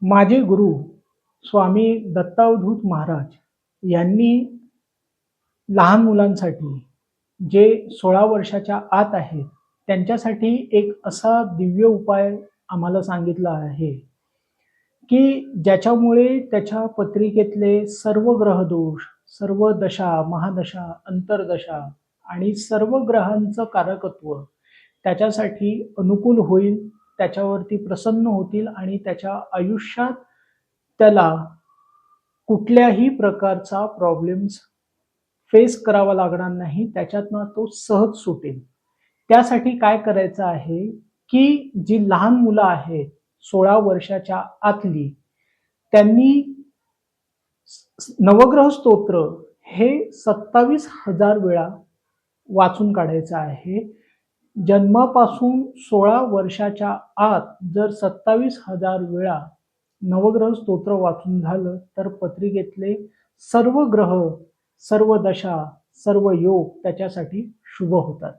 माझे गुरु स्वामी दत्तावधूत महाराज यांनी लहान मुलांसाठी जे 16 वर्षाच्या आत आहेत, त्यांच्यासाठी एक असा दिव्य उपाय आम्हाला सांगितला आहे, की ज्याच्यामुळे त्याच्या पत्रिकेतले सर्व ग्रहदोष, सर्व दशा, महादशा, अंतर्दशा आणि सर्व ग्रहांचं कारकत्व त्याच्यासाठी अनुकूल होईल, त्याच्यावरती प्रसन्न होतील आणि त्याच्या आयुष्यात त्याला कुठल्याही प्रकारचा प्रॉब्लेम्स फेस करावा लागणार नाही. त्याच्यातनं तो सहज सुटेल. त्यासाठी काय करायचं आहे, की जी लहान मुलं आहेत 16 वर्षाच्या आतली, त्यांनी नवग्रह स्तोत्र हे 27,000 वेळा वाचून काढायचं आहे. जन्मापासून 16 वर्षाच्या आत जर 27,000 वेळा नवग्रह स्तोत्र वाचून झालं, तर पत्रिकेतले सर्व ग्रह, सर्व दशा, सर्व योग त्याच्यासाठी शुभ होतात.